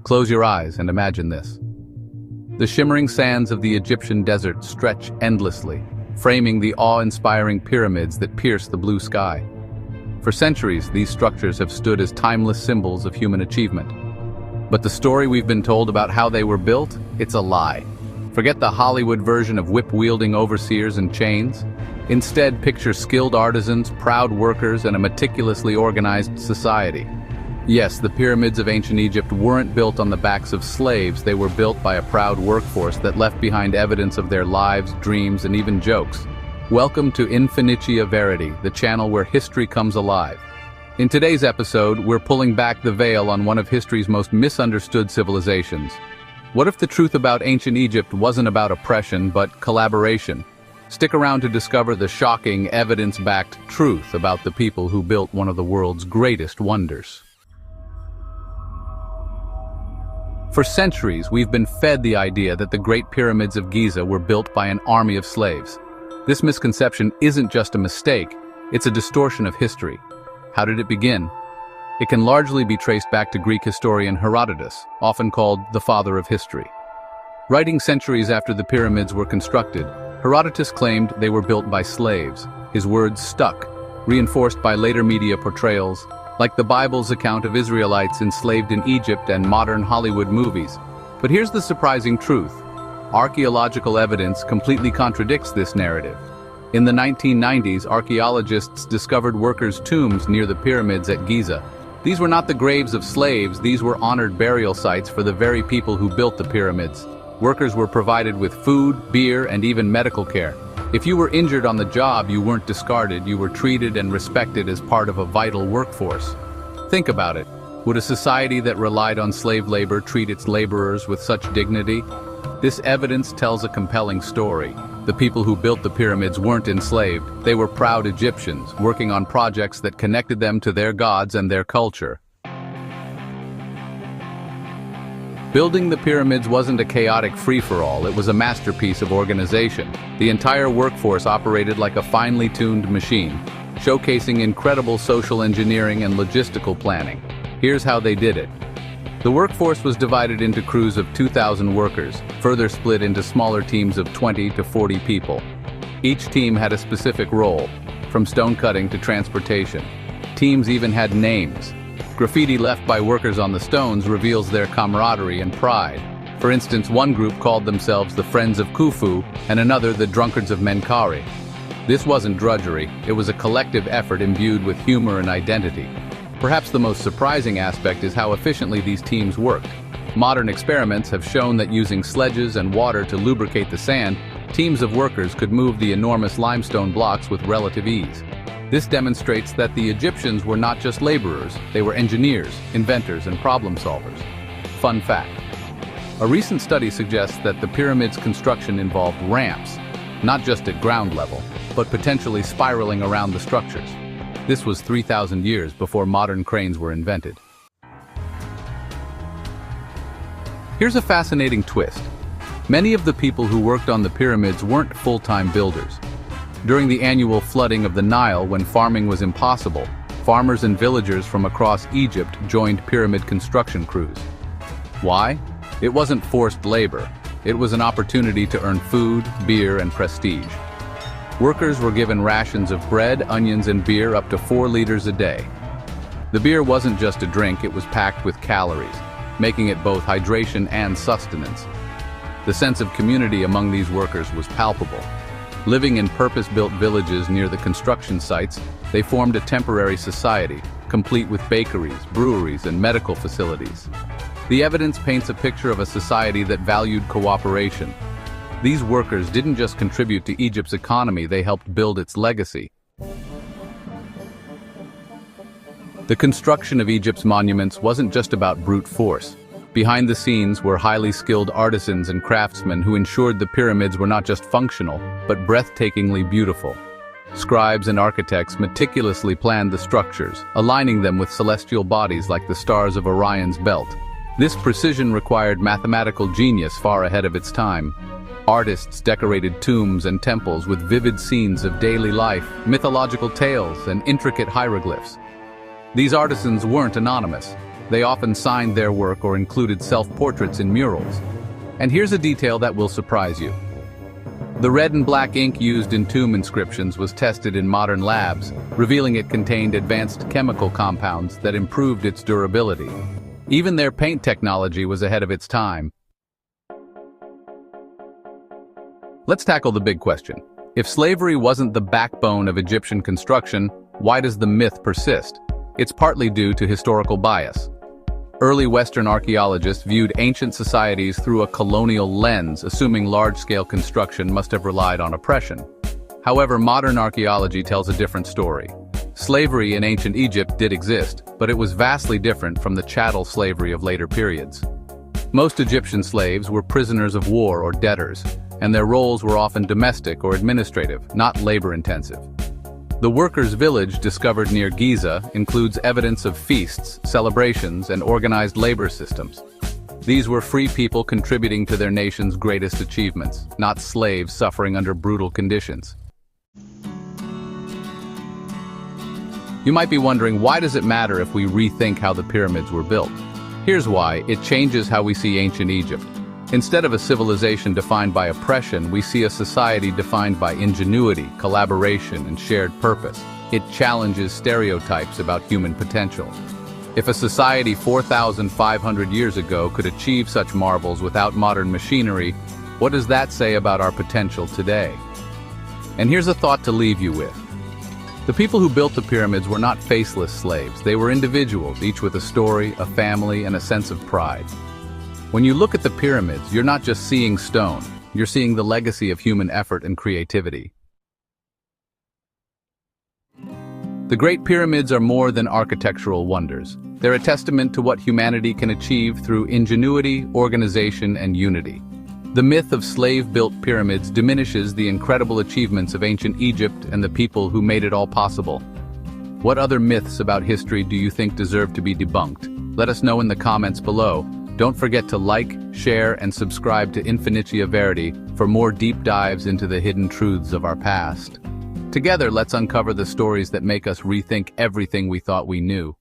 Close your eyes and imagine this. The shimmering sands of the Egyptian desert stretch endlessly, framing the awe-inspiring pyramids that pierce the blue sky. For centuries, these structures have stood as timeless symbols of human achievement. But the story we've been told about how they were built, it's a lie. Forget the Hollywood version of whip-wielding overseers and chains. Instead, picture skilled artisans, proud workers, and a meticulously organized society. Yes, the pyramids of ancient Egypt weren't built on the backs of slaves. They were built by a proud workforce that left behind evidence of their lives, dreams, and even jokes. Welcome to Infinitia Verity, the channel where history comes alive. In today's episode, we're pulling back the veil on one of history's most misunderstood civilizations. What if the truth about ancient Egypt wasn't about oppression, but collaboration? Stick around to discover the shocking, evidence-backed truth about the people who built one of the world's greatest wonders. For centuries, we've been fed the idea that the Great Pyramids of Giza were built by an army of slaves. This misconception isn't just a mistake, it's a distortion of history. How did it begin? It can largely be traced back to Greek historian Herodotus, often called the father of history. Writing centuries after the pyramids were constructed, Herodotus claimed they were built by slaves. His words stuck, reinforced by later media portrayals, like the Bible's account of Israelites enslaved in Egypt and modern Hollywood movies. But here's the surprising truth. Archaeological evidence completely contradicts this narrative. In the 1990s, archaeologists discovered workers' tombs near the pyramids at Giza. These were not the graves of slaves, these were honored burial sites for the very people who built the pyramids. Workers were provided with food, beer, and even medical care. If you were injured on the job, you weren't discarded, you were treated and respected as part of a vital workforce. Think about it. Would a society that relied on slave labor treat its laborers with such dignity? This evidence tells a compelling story. The people who built the pyramids weren't enslaved, they were proud Egyptians, working on projects that connected them to their gods and their culture. Building the pyramids wasn't a chaotic free-for-all, it was a masterpiece of organization. The entire workforce operated like a finely tuned machine, showcasing incredible social engineering and logistical planning. Here's how they did it. The workforce was divided into crews of 2,000 workers, further split into smaller teams of 20 to 40 people. Each team had a specific role, from stone cutting to transportation. Teams even had names. Graffiti left by workers on the stones reveals their camaraderie and pride. For instance, one group called themselves the Friends of Khufu and another the Drunkards of Menkaure. This wasn't drudgery, it was a collective effort imbued with humor and identity. Perhaps the most surprising aspect is how efficiently these teams worked. Modern experiments have shown that using sledges and water to lubricate the sand, teams of workers could move the enormous limestone blocks with relative ease. This demonstrates that the Egyptians were not just laborers, they were engineers, inventors, and problem solvers. Fun fact. A recent study suggests that the pyramid's construction involved ramps, not just at ground level, but potentially spiraling around the structures. This was 3,000 years before modern cranes were invented. Here's a fascinating twist. Many of the people who worked on the pyramids weren't full-time builders. During the annual flooding of the Nile, when farming was impossible, farmers and villagers from across Egypt joined pyramid construction crews. Why? It wasn't forced labor. It was an opportunity to earn food, beer, and prestige. Workers were given rations of bread, onions, and beer up to 4 liters a day. The beer wasn't just a drink, it was packed with calories, making it both hydration and sustenance. The sense of community among these workers was palpable. Living in purpose-built villages near the construction sites, they formed a temporary society, complete with bakeries, breweries, and medical facilities. The evidence paints a picture of a society that valued cooperation. These workers didn't just contribute to Egypt's economy, they helped build its legacy. The construction of Egypt's monuments wasn't just about brute force. Behind the scenes were highly skilled artisans and craftsmen who ensured the pyramids were not just functional, but breathtakingly beautiful. Scribes and architects meticulously planned the structures, aligning them with celestial bodies like the stars of Orion's belt. This precision required mathematical genius far ahead of its time. Artists decorated tombs and temples with vivid scenes of daily life, mythological tales, and intricate hieroglyphs. These artisans weren't anonymous. They often signed their work or included self-portraits in murals. And here's a detail that will surprise you. The red and black ink used in tomb inscriptions was tested in modern labs, revealing it contained advanced chemical compounds that improved its durability. Even their paint technology was ahead of its time. Let's tackle the big question. If slavery wasn't the backbone of Egyptian construction, why does the myth persist? It's partly due to historical bias. Early Western archaeologists viewed ancient societies through a colonial lens, assuming large-scale construction must have relied on oppression. However, modern archaeology tells a different story. Slavery in ancient Egypt did exist, but it was vastly different from the chattel slavery of later periods. Most Egyptian slaves were prisoners of war or debtors, and their roles were often domestic or administrative, not labor-intensive. The workers' village discovered near Giza includes evidence of feasts, celebrations, and organized labor systems. These were free people contributing to their nation's greatest achievements, not slaves suffering under brutal conditions. You might be wondering, why does it matter if we rethink how the pyramids were built? Here's why: it changes how we see ancient Egypt. Instead of a civilization defined by oppression, we see a society defined by ingenuity, collaboration, and shared purpose. It challenges stereotypes about human potential. If a society 4,500 years ago could achieve such marvels without modern machinery, what does that say about our potential today? And here's a thought to leave you with. The people who built the pyramids were not faceless slaves. They were individuals, each with a story, a family, and a sense of pride. When you look at the pyramids, you're not just seeing stone, you're seeing the legacy of human effort and creativity. The Great Pyramids are more than architectural wonders. They're a testament to what humanity can achieve through ingenuity, organization, and unity. The myth of slave-built pyramids diminishes the incredible achievements of ancient Egypt and the people who made it all possible. What other myths about history do you think deserve to be debunked? Let us know in the comments below. Don't forget to like, share, and subscribe to Infinitia Verity for more deep dives into the hidden truths of our past. Together, let's uncover the stories that make us rethink everything we thought we knew.